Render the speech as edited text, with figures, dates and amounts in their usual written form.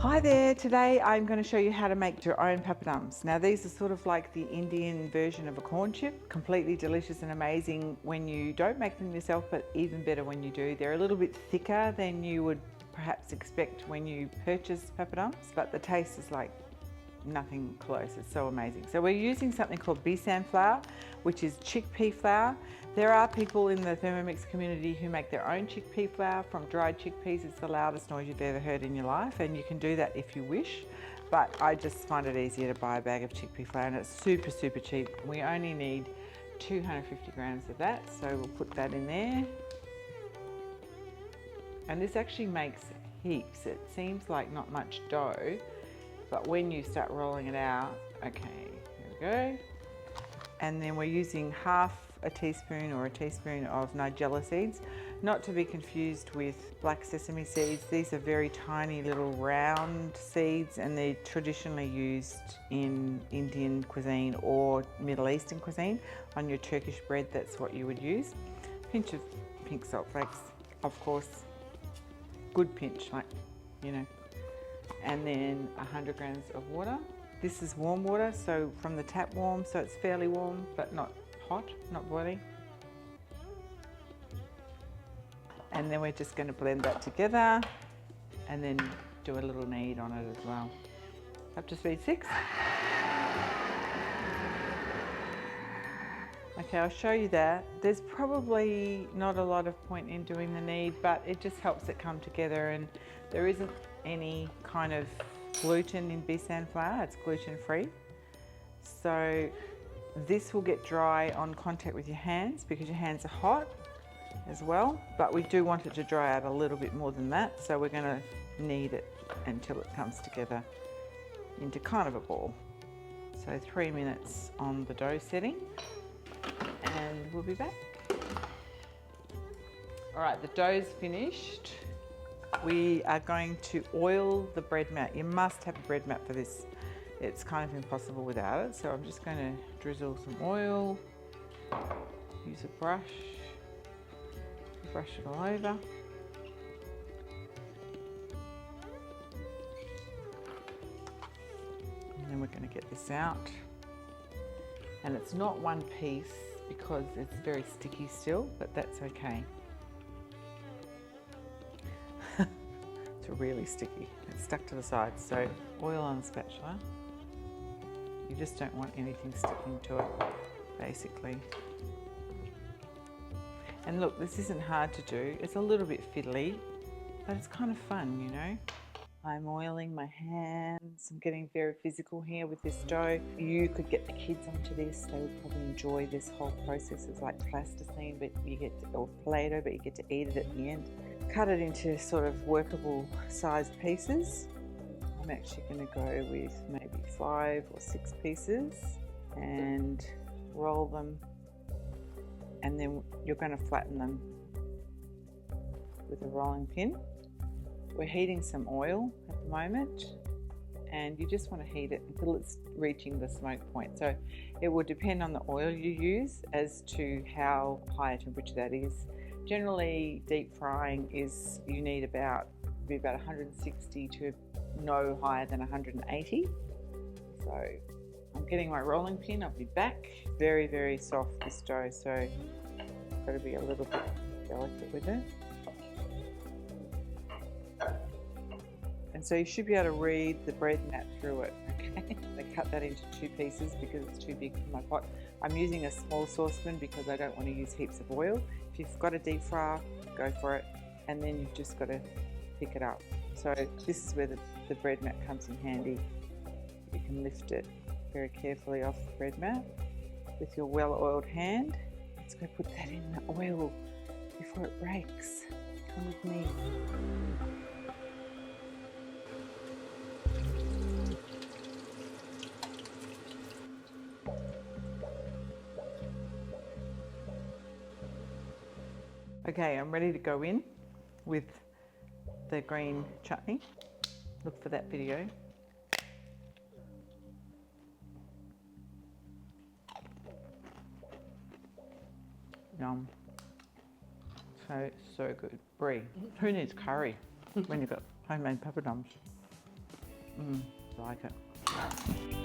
Hi there, today I'm going to show you how to make your own pappadums. Now these are sort of like the Indian version of a corn chip, completely delicious and amazing when you don't make them yourself, but even better when you do. They're a little bit thicker than you would perhaps expect when you purchase pappadums, but the taste is like nothing close. It's so amazing. So we're using something called besan flour, which is chickpea flour. There are people in the Thermomix community who make their own chickpea flour from dried chickpeas. It's the loudest noise you've ever heard in your life, and you can do that if you wish. But I just find it easier to buy a bag of chickpea flour, and it's super, super cheap. We only need 250 grams of that, so we'll put that in there. And this actually makes heaps. It seems like not much dough, but when you start rolling it out, okay, here we go. And then we're using half a teaspoon or a teaspoon of nigella seeds, not to be confused with black sesame seeds. These are very tiny little round seeds, and they're traditionally used in Indian cuisine or Middle Eastern cuisine. On your Turkish bread, that's what you would use. Pinch of pink salt flakes, of course, good pinch, like, you know. And then 100 grams of water. This is warm water, so from the tap warm, so it's fairly warm, but not hot, not boiling. And then we're just going to blend that together and then do a little knead on it as well. Up to speed 6. Okay, I'll show you that. There's probably not a lot of point in doing the knead, but it just helps it come together, and there isn't any kind of gluten in besan flour. It's gluten free. So this will get dry on contact with your hands because your hands are hot as well, but we do want it to dry out a little bit more than that. So we're going to knead it until it comes together into kind of a ball. So 3 minutes on the dough setting, and we'll be back. All right, the dough's finished. We are going to oil the bread mat. You must have a bread mat for this. It's kind of impossible without it. So I'm just going to drizzle some oil, use a brush it all over. And then we're going to get this out. And it's not one piece because it's very sticky still, but that's okay. It's really sticky. It's stuck to the sides. So oil on the spatula. You just don't want anything sticking to it, basically. And look, this isn't hard to do. It's a little bit fiddly, but it's kind of fun, you know. I'm oiling my hands. I'm getting very physical here with this dough. You could get the kids onto this. They would probably enjoy this whole process. It's like plasticine, but you get to, or Play-Doh, but you get to eat it at the end. Cut it into sort of workable sized pieces. I'm actually going to go with maybe 5 or 6 pieces and roll them, and then you're going to flatten them with a rolling pin. We're heating some oil at the moment, and you just want to heat it until it's reaching the smoke point. So it will depend on the oil you use as to how high a temperature that is. Generally, deep frying is, you need about 160 to no higher than 180. So I'm getting my rolling pin. I'll be back. Very, very soft, this dough, so I've got to be a little bit delicate with it. And so you should be able to read the bread mat through it, okay? I cut that into 2 pieces because it's too big for my pot. I'm using a small saucepan because I don't want to use heaps of oil. If you've got a deep fryer, go for it. And then you've just got to pick it up. So this is where the bread mat comes in handy. You can lift it very carefully off the bread mat with your well-oiled hand. Let's go put that in the oil before it breaks. Come with me. Okay, I'm ready to go in with the green chutney. Look for that video. Yum. So good. Brie. Who needs curry when you've got homemade pappadums? Like it.